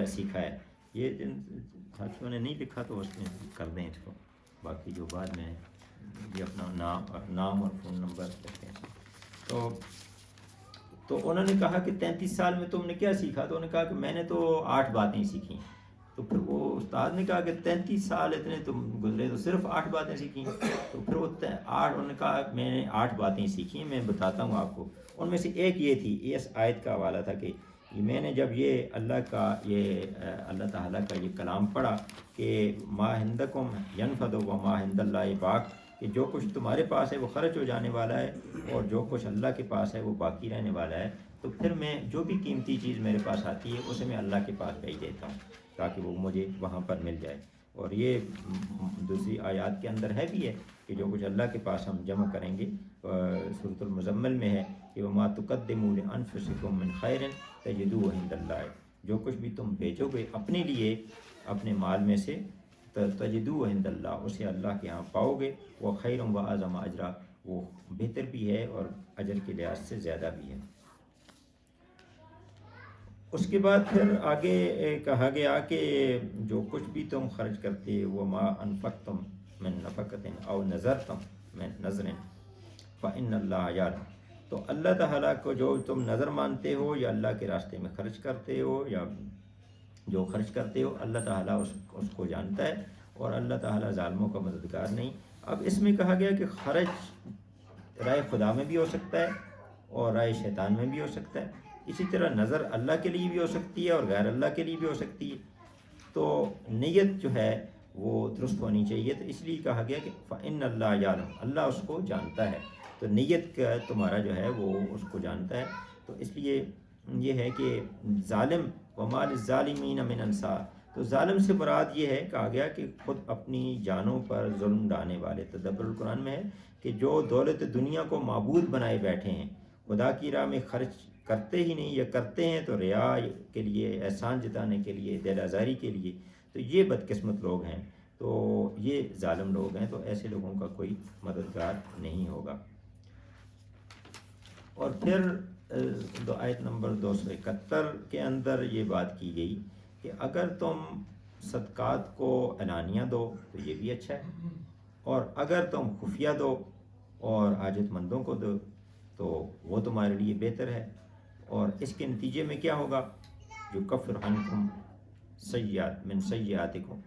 سیکھا ہے. یہ جن ساتھیوں نے نہیں لکھا تو اس میں کر دیں اس کو, باقی جو بعد میں یہ اپنا نام اور فون نمبر کرتے ہیں. تو انہوں نے کہا کہ 33 سال میں تم نے کیا سیکھا. تو انہوں نے کہا کہ میں نے تو 8 باتیں سیکھیں. تو پھر وہ استاد نے کہا کہ 33 سال اتنے تم گزرے تو صرف 8 باتیں سیکھیں. تو پھر وہ 8 انہوں نے کہا میں نے 8 باتیں سیکھی, میں بتاتا ہوں آپ کو. ان میں سے ایک یہ تھی, اس آیت کا حوالہ تھا کہ میں نے جب یہ اللہ تعالیٰ کا یہ کلام پڑھا کہ ما ہندکم ینفد و ما ہند اللہ باق, کہ جو کچھ تمہارے پاس ہے وہ خرچ ہو جانے والا ہے اور جو کچھ اللہ کے پاس ہے وہ باقی رہنے والا ہے. تو پھر میں جو بھی قیمتی چیز میرے پاس آتی ہے اسے میں اللہ کے پاس بھیج دیتا ہوں تاکہ وہ مجھے وہاں پر مل جائے. اور یہ دوسری آیات کے اندر ہے بھی ہے کہ جو کچھ اللہ کے پاس ہم جمع کریں گے. سورۃ المزمل میں ہے کہ وما تقدموا لانفسکم من خیر تجدوہ عند اللہ, جو کچھ بھی تم بھیجو گے اپنے لیے اپنے مال میں سے تجدوہ عند اللہ, اسے اللہ کے ہاں پاؤ گے. وہ خیر و اعظم اجرا, وہ بہتر بھی ہے اور اجر کے لحاظ سے زیادہ بھی ہے. اس کے بعد پھر آگے کہا گیا کہ جو کچھ بھی تم خرچ کرتے وما انفقتم من نفقۃ او نذرتم من نذر فإن اللہ یعلم, تو اللہ تعالیٰ کو جو تم نظر مانتے ہو یا اللہ کے راستے میں خرچ کرتے ہو یا جو خرچ کرتے ہو, اللہ تعالیٰ اس کو جانتا ہے اور اللہ تعالیٰ ظالموں کا مددگار نہیں. اب اس میں کہا گیا کہ خرچ رائے خدا میں بھی ہو سکتا ہے اور رائے شیطان میں بھی ہو سکتا ہے. اسی طرح نظر اللہ کے لیے بھی ہو سکتی ہے اور غیر اللہ کے لیے بھی ہو سکتی ہے. تو نیت جو ہے وہ درست ہونی چاہیے. تو اس لیے کہا گیا کہ فإن اللہ یعلم, اللہ اس کو جانتا ہے. تو نیت کا تمہارا جو ہے وہ اس کو جانتا ہے. تو اس لیے یہ ہے کہ ظالم وما للظالمین من انصار, تو ظالم سے مراد یہ ہے کہا گیا کہ خود اپنی جانوں پر ظلم ڈالنے والے. تدبر القرآن میں ہے کہ جو دولت دنیا کو معبود بنائے بیٹھے ہیں, خدا کی راہ میں خرچ کرتے ہی نہیں یا کرتے ہیں تو ریا کے لیے, احسان جتانے کے لیے, دل آزاری کے لیے, تو یہ بدقسمت لوگ ہیں. تو یہ ظالم لوگ ہیں. تو ایسے لوگوں کا کوئی مددگار نہیں ہوگا. اور پھر آیت نمبر 271 کے اندر یہ بات کی گئی کہ اگر تم صدقات کو اعلانیہ دو تو یہ بھی اچھا ہے, اور اگر تم خفیہ دو اور حاجت مندوں کو دو تو وہ تمہارے لیے بہتر ہے. اور اس کے نتیجے میں کیا ہوگا, جو کفر عنکم سیئات من سیئاتکم,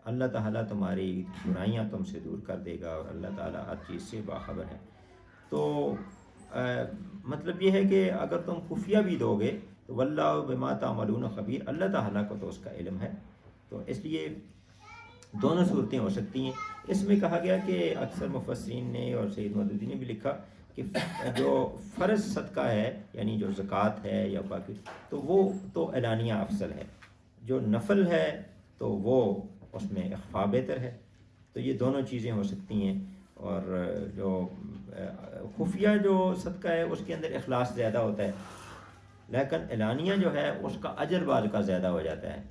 اللہ تعالیٰ تمہاری برائیاں تم سے دور کر دے گا اور اللہ تعالیٰ ہر چیز سے باخبر ہے. تو مطلب یہ ہے کہ اگر تم خفیہ بھی دو گے تو واللہ بما تعملون خبیر, اللہ تعالیٰ کو تو اس کا علم ہے. تو اس لیے دونوں صورتیں ہو سکتی ہیں. اس میں کہا گیا کہ اکثر مفسرین نے اور سید مودودی نے بھی لکھا کہ جو فرض صدقہ ہے یعنی جو زکوٰۃ ہے یا باقی, تو وہ تو اعلانیہ افضل ہے. جو نفل ہے تو وہ اس میں اخفاء بہتر ہے. تو یہ دونوں چیزیں ہو سکتی ہیں. اور جو خفیہ جو صدقہ ہے اس کے اندر اخلاص زیادہ ہوتا ہے، لیکن اعلانیہ جو ہے اس کا اجر بعد کا زیادہ ہو جاتا ہے،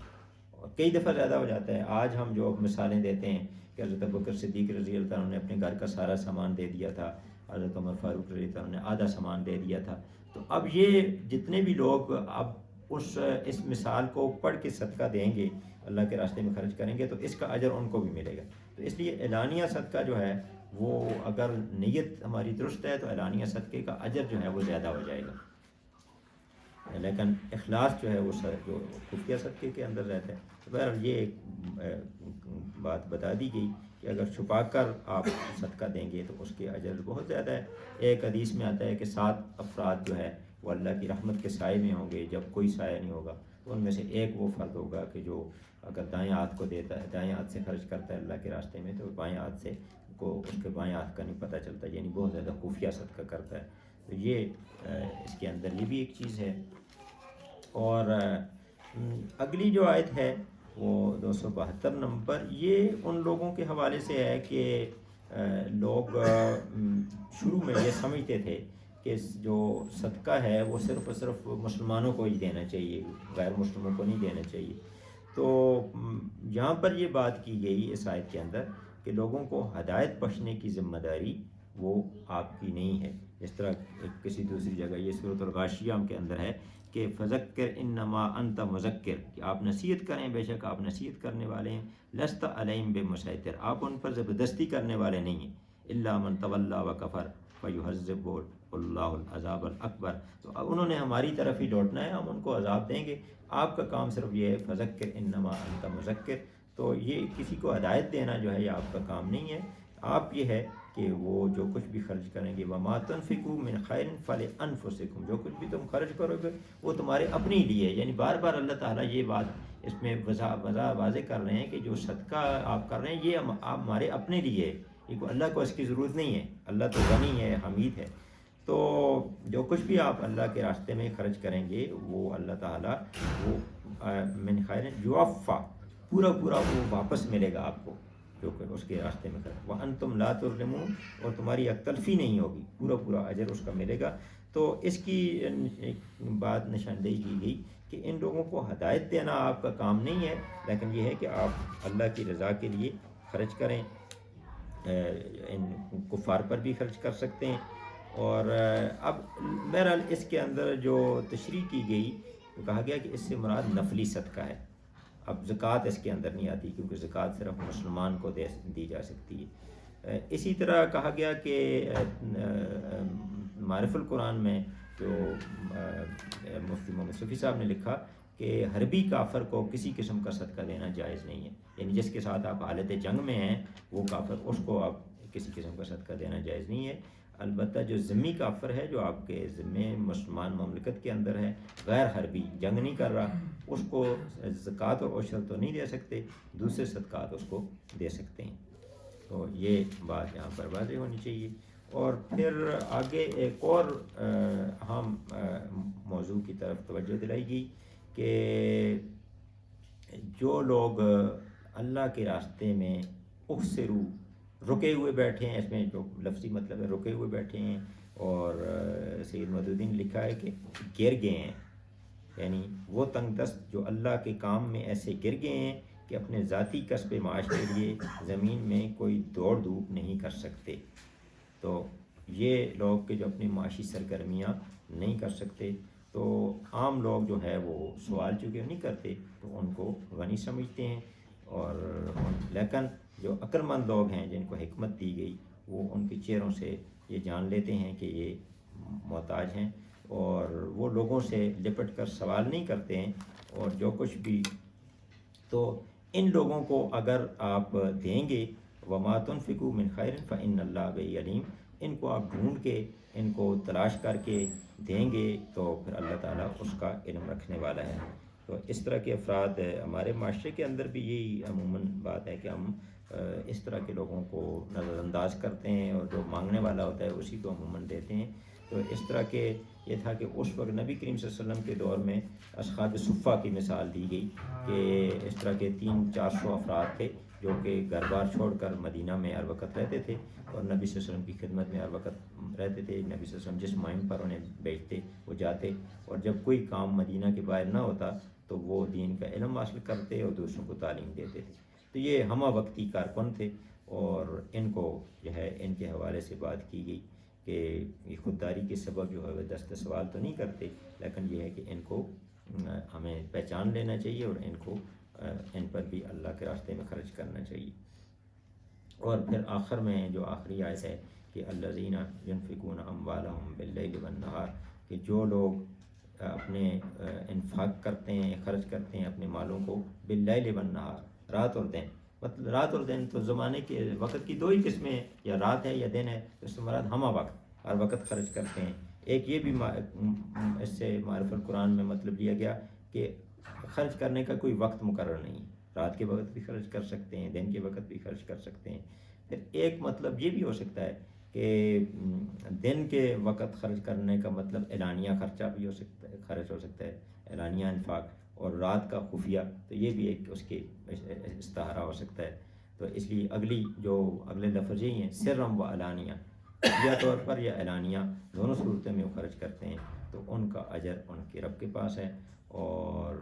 اور کئی دفعہ زیادہ ہو جاتا ہے. آج ہم جو مثالیں دیتے ہیں کہ حضرت ابوبکر صدیق رضی اللہ عنہ نے اپنے گھر کا سارا سامان دے دیا تھا، حضرت عمر فاروق رضی اللہ عنہ نے آدھا سامان دے دیا تھا. تو اب یہ جتنے بھی لوگ اب اس مثال کو پڑھ کے صدقہ دیں گے، اللہ کے راستے میں خرچ کریں گے، تو اس کا اجر ان کو بھی ملے گا. تو اس لیے اعلانیہ صدقہ جو ہے وہ اگر نیت ہماری درست ہے تو اعلانیہ صدقے کا اجر جو ہے وہ زیادہ ہو جائے گا، لیکن اخلاص جو ہے وہ جو خفیہ صدقے کے اندر رہتا ہے. تو بہرحال یہ ایک بات بتا دی گئی کہ اگر چھپا کر آپ صدقہ دیں گے تو اس کے اجر بہت زیادہ ہے. ایک حدیث میں آتا ہے کہ 7 افراد جو ہے وہ اللہ کی رحمت کے سائے میں ہوں گے جب کوئی سایہ نہیں ہوگا. تو ان میں سے ایک وہ فرد ہوگا کہ جو اگر دائیں ہاتھ کو دیتا ہے، دائیں ہاتھ سے خرچ کرتا ہے اللہ کے راستے میں، تو بائیں ہاتھ سے کو اس کے بائیں ہاتھ کا نہیں پتہ چلتا، یعنی بہت زیادہ خفیہ صدقہ کرتا ہے. تو یہ اس کے اندر یہ بھی ایک چیز ہے. اور اگلی جو آیت ہے وہ 272 نمبر، یہ ان لوگوں کے حوالے سے ہے کہ لوگ شروع میں یہ سمجھتے تھے کہ جو صدقہ ہے وہ صرف اور صرف مسلمانوں کو ہی دینا چاہیے، غیر مسلموں کو نہیں دینا چاہیے. تو یہاں پر یہ بات کی گئی اس آیت کے اندر کہ لوگوں کو ہدایت بخشنے کی ذمہ داری وہ آپ کی نہیں ہے. اس طرح کسی دوسری جگہ یہ سورۃ الغاشیہ کے اندر ہے کہ فذکر انما انت مذکر، کہ آپ نصیحت کریں، بے شک آپ نصیحت کرنے والے ہیں. لست علیہم بمسیطر، آپ ان پر زبردستی کرنے والے نہیں ہیں. الا من تولی وکفر فیعذبہ اللہ العذاب الاکبر، تو انہوں نے ہماری طرف ہی لوٹنا ہے، ہم ان کو عذاب دیں گے. آپ کا کام صرف یہ ہے فذکر انما انت مذکر. تو یہ کسی کو ہدایت دینا جو ہے یہ آپ کا کام نہیں ہے. آپ یہ ہے کہ وہ جو کچھ بھی خرچ کریں گے وما تنفقوا من خیر فلانفسکم، جو کچھ بھی تم خرچ کرو گے وہ تمہارے اپنے لیے. یعنی بار بار اللہ تعالیٰ یہ بات اس میں واضح کر رہے ہیں کہ جو صدقہ آپ کر رہے ہیں یہ آپ ہمارے اپنے لیے ہے، یہ اللہ کو اس کی ضرورت نہیں ہے. اللہ تو غنی ہے، حمید ہے. تو جو کچھ بھی آپ اللہ کے راستے میں خرچ کریں گے وہ اللہ تعالیٰ وہ من خیر یوفا، پورا وہ واپس ملے گا آپ کو جو کہ اس کے راستے میں کریں. وانتم لا تظلمون، اور تمہاری یک تلفی نہیں ہوگی، پورا اجر اس کا ملے گا. تو اس کی بات نشاندہی کی گئی کہ ان لوگوں کو ہدایت دینا آپ کا کام نہیں ہے، لیکن یہ ہے کہ آپ اللہ کی رضا کے لیے خرچ کریں. ان کفار پر بھی خرچ کر سکتے ہیں. اور اب بہرحال اس کے اندر جو تشریح کی گئی تو کہا گیا کہ اس سے مراد نفلی صدقہ ہے. اب زکوٰۃ اس کے اندر نہیں آتی کیونکہ زکوٰۃ صرف مسلمان کو دی جا سکتی ہے. اسی طرح کہا گیا کہ معرف القرآن میں جو مفتی محمد صفی صاحب نے لکھا کہ حربی کافر کو کسی قسم کا صدقہ دینا جائز نہیں ہے. یعنی جس کے ساتھ آپ حالت جنگ میں ہیں وہ کافر، اس کو آپ کسی قسم کا صدقہ دینا جائز نہیں ہے. البتہ جو ذمی کافر ہے جو آپ کے ذمے مسلمان مملکت کے اندر ہے، غیر حربی، جنگ نہیں کر رہا، اس کو زکوٰۃ اور عشر تو نہیں دے سکتے، دوسرے صدقات اس کو دے سکتے ہیں. تو یہ بات یہاں پر واضح ہونی چاہیے. اور پھر آگے ایک اور اہم موضوع کی طرف توجہ دلائی گئی کہ جو لوگ اللہ کے راستے میں اخسرو، رکے ہوئے بیٹھے ہیں، اس میں جو لفظی مطلب ہے رکے ہوئے بیٹھے ہیں، اور سید مدودی نے لکھا ہے کہ گر گئے ہیں. یعنی وہ تنگ دست جو اللہ کے کام میں ایسے گر گئے ہیں کہ اپنے ذاتی کسب معاش کے لیے زمین میں کوئی دوڑ دھوپ نہیں کر سکتے. تو یہ لوگ کہ جو اپنی معاشی سرگرمیاں نہیں کر سکتے، تو عام لوگ جو ہے وہ سوال چونکہ نہیں کرتے تو ان کو غنی سمجھتے ہیں. اور لیکن جو عقل مند لوگ ہیں جن کو حکمت دی گئی وہ ان کے چہروں سے یہ جان لیتے ہیں کہ یہ محتاج ہیں، اور وہ لوگوں سے لپٹ کر سوال نہیں کرتے ہیں. اور جو کچھ بھی تو ان لوگوں کو اگر آپ دیں گے وما تنفقوا من خیر فإن اللہ بہ علیم، ان کو آپ ڈھونڈ کے ان کو تلاش کر کے دیں گے تو پھر اللہ تعالیٰ اس کا علم رکھنے والا ہے. تو اس طرح کے افراد ہمارے معاشرے کے اندر بھی یہی عموماً بات ہے کہ ہم اس طرح کے لوگوں کو نظر انداز کرتے ہیں اور جو مانگنے والا ہوتا ہے اسی کو عموماً دیتے ہیں. تو اس طرح کے یہ تھا کہ اس وقت نبی کریم صلی اللہ علیہ وسلم کے دور میں اصحاب صفہ کی مثال دی گئی کہ اس طرح کے 300-400 افراد تھے جو کہ گھر بار چھوڑ کر مدینہ میں ہر وقت رہتے تھے اور نبی صلی اللہ علیہ وسلم کی خدمت میں ہر وقت رہتے تھے. نبی صلی اللہ علیہ وسلم جس مہم پر انہیں بھیجتے وہ جاتے, اور جب کوئی کام مدینہ کے باہر نہ ہوتا تو وہ دین کا علم حاصل کرتے اور دوسروں کو تعلیم دیتے تھے. تو یہ ہمہ وقتی کارکن تھے, اور ان کو جو ہے ان کے حوالے سے بات کی گئی کہ یہ خودداری کے سبب جو ہے وہ دست سوال تو نہیں کرتے, لیکن یہ ہے کہ ان کو ہمیں پہچان لینا چاہیے اور ان پر بھی اللہ کے راستے میں خرچ کرنا چاہیے. اور پھر آخر میں جو آخری آیت ہے کہ الذین ینفقون اموالہم باللیل والنہار, کہ جو لوگ اپنے انفاق کرتے ہیں, خرچ کرتے ہیں اپنے مالوں کو باللیل والنہار, رات اور دن. مطلب رات اور دن تو زمانے کے وقت کی دو ہی قسمیں ہیں, یا رات ہے یا دن ہے. تو اس سے مراد ہمہ وقت, ہر وقت خرچ کرتے ہیں. ایک یہ بھی اس سے معرف القرآن میں مطلب لیا گیا کہ خرچ کرنے کا کوئی وقت مقرر نہیں, رات کے وقت بھی خرچ کر سکتے ہیں, دن کے وقت بھی خرچ کر سکتے ہیں. پھر ایک مطلب یہ بھی ہو سکتا ہے کہ دن کے وقت خرچ کرنے کا مطلب اعلانیہ خرچہ بھی ہو سکتا ہے, خرچ ہو سکتا ہے, اعلانیہ انفاق, اور رات کا خفیہ, تو یہ بھی ایک اس کے استعارہ ہو سکتا ہے. تو اس لیے اگلے لفظ یہی ہیں, سرم و علانیہ, خفیہ طور پر یا اعلانیہ, دونوں صورتوں میں وہ خرچ کرتے ہیں. تو ان کا اجر ان کے رب کے پاس ہے, اور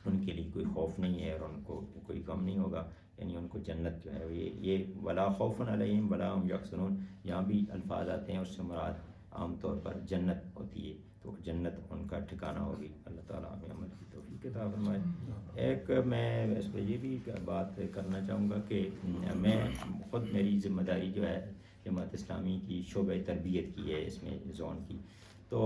ان کے لیے کوئی خوف نہیں ہے اور ان کو کوئی غم نہیں ہوگا. یعنی ان کو جنت جو ہے یہ ولا خوف علیہم ولا هم یحزنون, یہاں بھی الفاظ آتے ہیں, اس سے مراد عام طور پر جنت ہوتی ہے. تو جنت ان کا ٹھکانہ ہوگی. اللہ تعالیٰ ہمیں عمل کی توفیق عطا فرمائے. ایک میں اس پہ یہ بھی بات کرنا چاہوں گا کہ میں خود, میری ذمہ داری جو ہے جماعت اسلامی کی شعبہ تربیت کی ہے, اس میں زون کی. تو